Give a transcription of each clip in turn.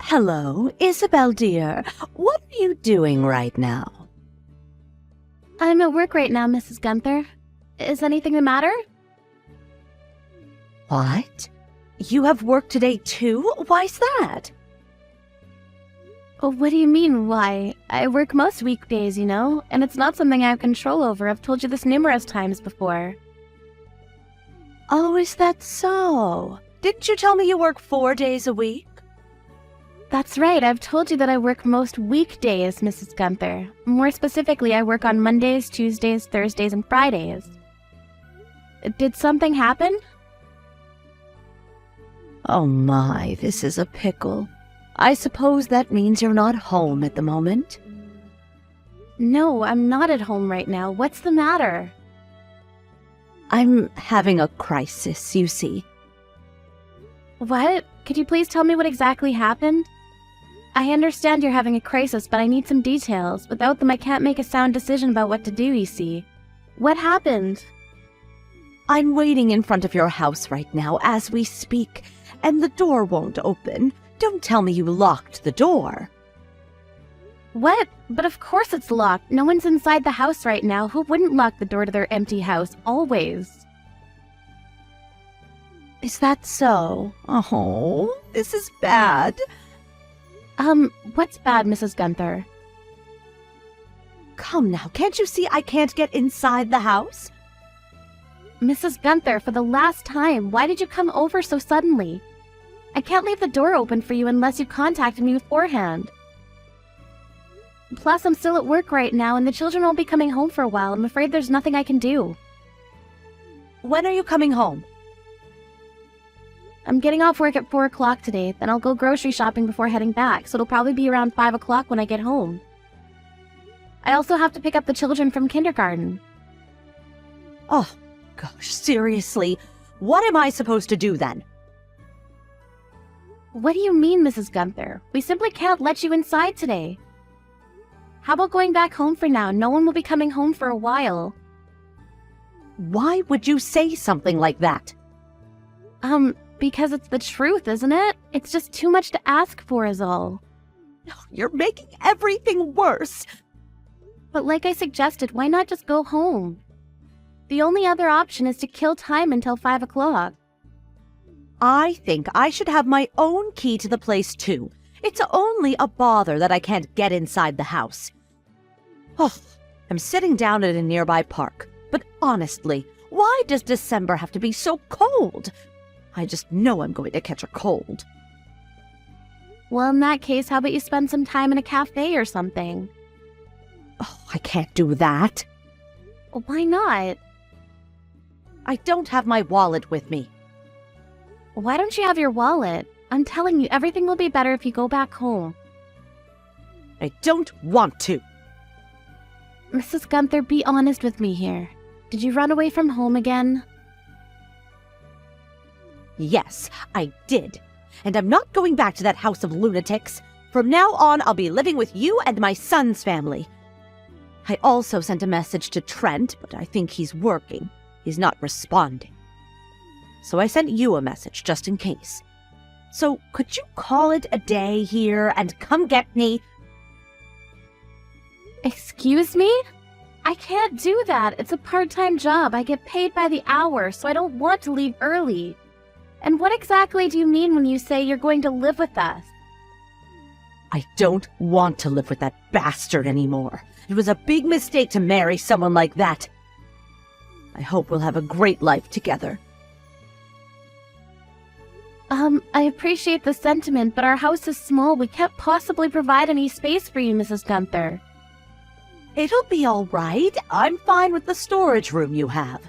Hello, Isabel dear. What are you doing right now? I'm at work right now, Mrs. Gunther. Is anything the matter? What? You have work today too? Why's that? What do you mean, why? I work most weekdays, and it's not something I have control over. I've told you this numerous times before. Oh, is that so? Didn't you tell me you work 4 days a week? That's right, I've told you that I work most weekdays, Mrs. Gunther. More specifically, I work on Mondays, Tuesdays, Thursdays, and Fridays. Did something happen? Oh my, this is a pickle. I suppose that means you're not home at the moment? No, I'm not at home right now. What's the matter? I'm having a crisis, you see. What? Could you please tell me what exactly happened? I understand you're having a crisis, but I need some details. Without them, I can't make a sound decision about what to do, you see. What happened? I'm waiting in front of your house right now as we speak, and the door won't open. Don't tell me you locked the door. What? But of course it's locked. No one's inside the house right now. Who wouldn't lock the door to their empty house? Always. Is that so? Oh, this is bad. What's bad, Mrs. Gunther? Come now, can't you see I can't get inside the house? Mrs. Gunther, for the last time, why did you come over so suddenly? I can't leave the door open for you unless you contacted me beforehand. Plus, I'm still at work right now, and the children won't be coming home for a while. I'm afraid there's nothing I can do. When are you coming home? I'm getting off work at 4 o'clock today, then I'll go grocery shopping before heading back, so it'll probably be around 5 o'clock when I get home. I also have to pick up the children from kindergarten. Oh, gosh, seriously, what am I supposed to do then? What do you mean, Mrs. Gunther? We simply can't let you inside today. How about going back home for now? No one will be coming home for a while. Why would you say something like that? Because it's the truth, isn't it? It's just too much to ask for is all. You're making everything worse. But like I suggested, why not just go home? The only other option is to kill time until 5 o'clock. I think I should have my own key to the place too. It's only a bother that I can't get inside the house. Oh, I'm sitting down at a nearby park. But honestly, why does December have to be so cold? I just know I'm going to catch a cold. Well, in that case, how about you spend some time in a cafe or something? Oh, I can't do that. Why not? I don't have my wallet with me. Why don't you have your wallet? I'm telling you, everything will be better if you go back home. I don't want to. Mrs. Gunther, be honest with me here. Did you run away from home again? Yes, I did. And I'm not going back to that house of lunatics. From now on, I'll be living with you and my son's family. I also sent a message to Trent, but I think he's working. He's not responding. So I sent you a message, just in case. So could you call it a day here and come get me? Excuse me? I can't do that. It's a part-time job. I get paid by the hour, so I don't want to leave early. And what exactly do you mean when you say you're going to live with us? I don't want to live with that bastard anymore. It was a big mistake to marry someone like that. I hope we'll have a great life together. I appreciate the sentiment, but our house is small. We can't possibly provide any space for you, Mrs. Gunther. It'll be all right. I'm fine with the storage room you have.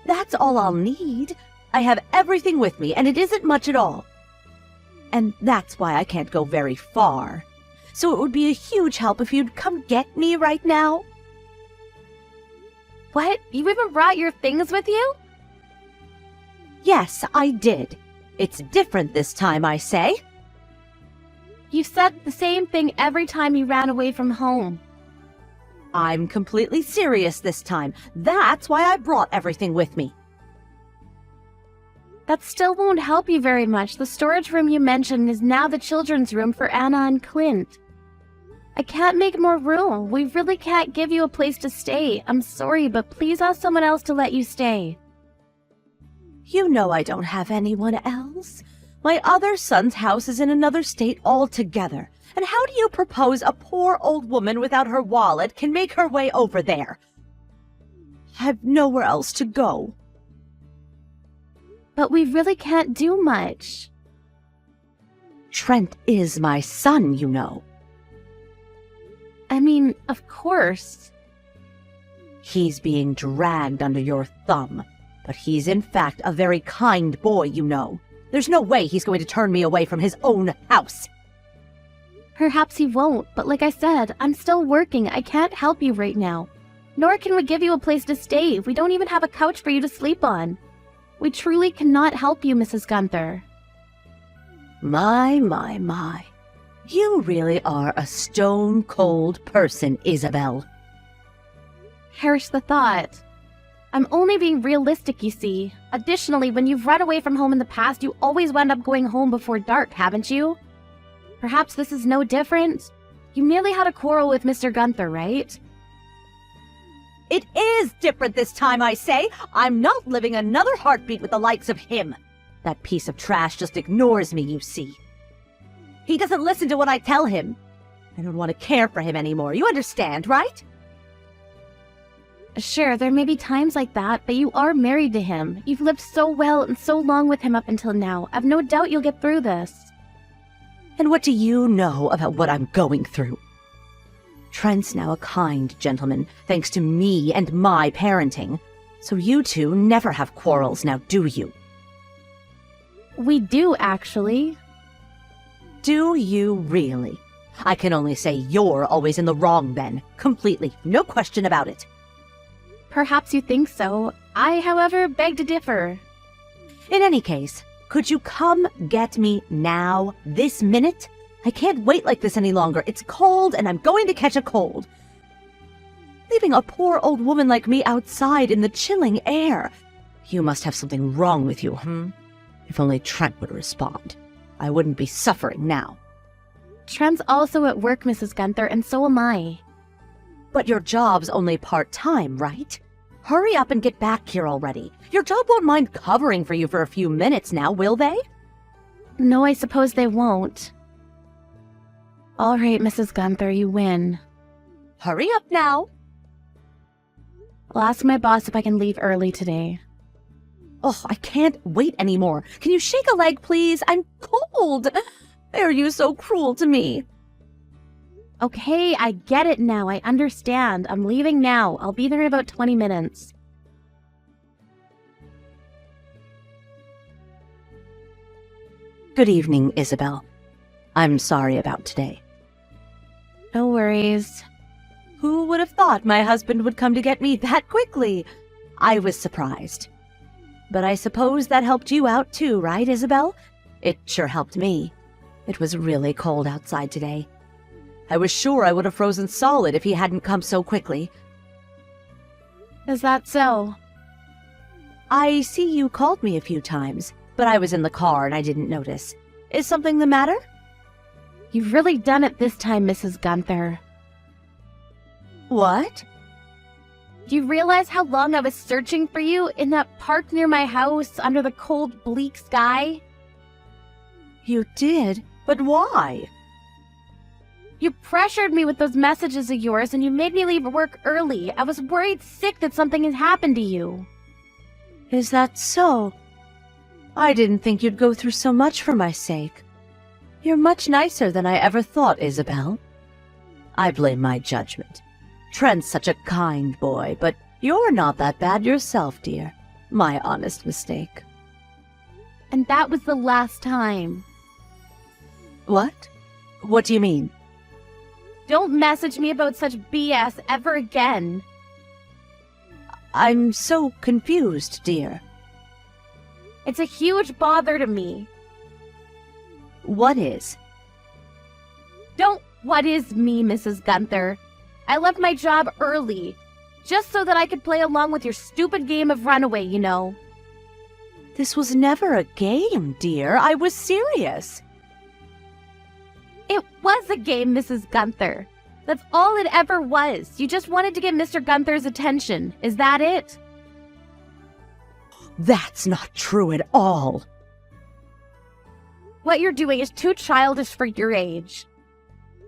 That's all I'll need. I have everything with me, and it isn't much at all. And that's why I can't go very far. So it would be a huge help if you'd come get me right now. What? You even brought your things with you? Yes, I did. It's different this time, I say. You've said the same thing every time you ran away from home. I'm completely serious this time. That's why I brought everything with me. That still won't help you very much. The storage room you mentioned is now the children's room for Anna and Clint. I can't make more room. We really can't give you a place to stay. I'm sorry, but please ask someone else to let you stay. You know I don't have anyone else. My other son's house is in another state altogether. And how do you propose a poor old woman without her wallet can make her way over there? I've nowhere else to go. But we really can't do much. Trent is my son, you know. I mean, of course. He's being dragged under your thumb, but he's in fact a very kind boy, you know. There's no way he's going to turn me away from his own house. Perhaps he won't, but like I said, I'm still working. I can't help you right now. Nor can we give you a place to stay. We don't even have a couch for you to sleep on. We truly cannot help you, Mrs. Gunther. My. You really are a stone-cold person, Isabel. Perish the thought. I'm only being realistic, you see. Additionally, when you've run away from home in the past, you always wound up going home before dark, haven't you? Perhaps this is no different. You merely had a quarrel with Mr. Gunther, right? It is different this time, I say. I'm not living another heartbeat with the likes of him. That piece of trash just ignores me, you see. He doesn't listen to what I tell him. I don't want to care for him anymore. You understand, right? Sure, there may be times like that, but you are married to him. You've lived so well and so long with him up until now. I've no doubt you'll get through this. And what do you know about what I'm going through? Trent's now a kind gentleman, thanks to me and my parenting. So you two never have quarrels now, do you? We do, actually. Do you really? I can only say you're always in the wrong then. Completely. No question about it. Perhaps you think so. I, however, beg to differ. In any case, could you come get me now, this minute? I can't wait like this any longer. It's cold and I'm going to catch a cold. Leaving a poor old woman like me outside in the chilling air. You must have something wrong with you, If only Trent would respond. I wouldn't be suffering now. Trent's also at work, Mrs. Gunther, and so am I. But your job's only part-time, right? Hurry up and get back here already. Your job won't mind covering for you for a few minutes now, will they? No, I suppose they won't. All right, Mrs. Gunther, you win. Hurry up now. I'll ask my boss if I can leave early today. Oh, I can't wait anymore. Can you shake a leg, please? I'm cold. Why are you so cruel to me? Okay, I get it now. I understand. I'm leaving now. I'll be there in about 20 minutes. Good evening, Isabel. I'm sorry about today. No worries. Who would have thought my husband would come to get me that quickly? I was surprised. But I suppose that helped you out too, right, Isabel? It sure helped me. It was really cold outside today. I was sure I would have frozen solid if he hadn't come so quickly. Is that so? I see you called me a few times, but I was in the car and I didn't notice. Is something the matter? You've really done it this time, Mrs. Gunther. What? Do you realize how long I was searching for you in that park near my house under the cold, bleak sky? You did? But why? You pressured me with those messages of yours and you made me leave work early. I was worried sick that something had happened to you. Is that so? I didn't think you'd go through so much for my sake. You're much nicer than I ever thought, Isabel. I blame my judgment. Trent's such a kind boy, but you're not that bad yourself, dear. My honest mistake. And that was the last time. What? What do you mean? Don't message me about such BS ever again. I'm so confused, dear. It's a huge bother to me. What is? Don't what is me, Mrs. Gunther. I left my job early, just so that I could play along with your stupid game of Runaway, you know. This was never a game, dear. I was serious. It was a game, Mrs. Gunther. That's all it ever was. You just wanted to get Mr. Gunther's attention. Is that it? That's not true at all. What you're doing is too childish for your age.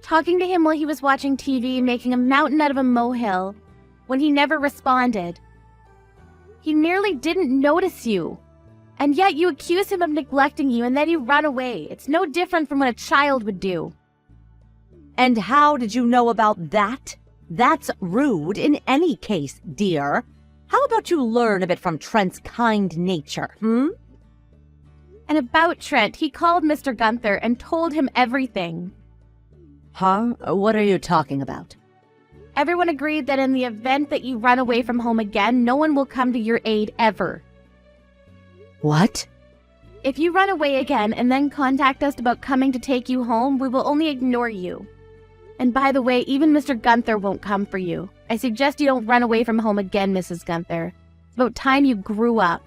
Talking to him while he was watching TV, making a mountain out of a molehill, when he never responded. He nearly didn't notice you. And yet you accuse him of neglecting you and then you run away. It's no different from what a child would do. And how did you know about that? That's rude in any case, dear. How about you learn a bit from Trent's kind nature, And about Trent, he called Mr. Gunther and told him everything. Huh? What are you talking about? Everyone agreed that in the event that you run away from home again, no one will come to your aid ever. What? If you run away again and then contact us about coming to take you home, we will only ignore you. And by the way, even Mr. Gunther won't come for you. I suggest you don't run away from home again, Mrs. Gunther. It's about time you grew up.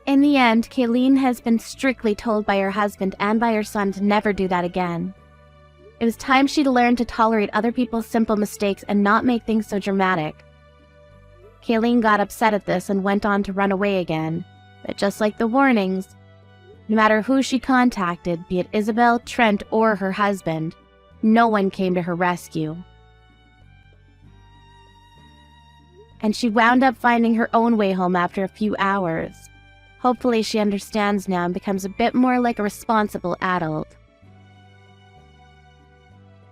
In the end, Kayleen has been strictly told by her husband and by her son to never do that again. It was time she'd learned to tolerate other people's simple mistakes and not make things so dramatic. Kayleen got upset at this and went on to run away again, but just like the warnings, no matter who she contacted, be it Isabel, Trent, or her husband, no one came to her rescue. And she wound up finding her own way home after a few hours. Hopefully she understands now and becomes a bit more like a responsible adult.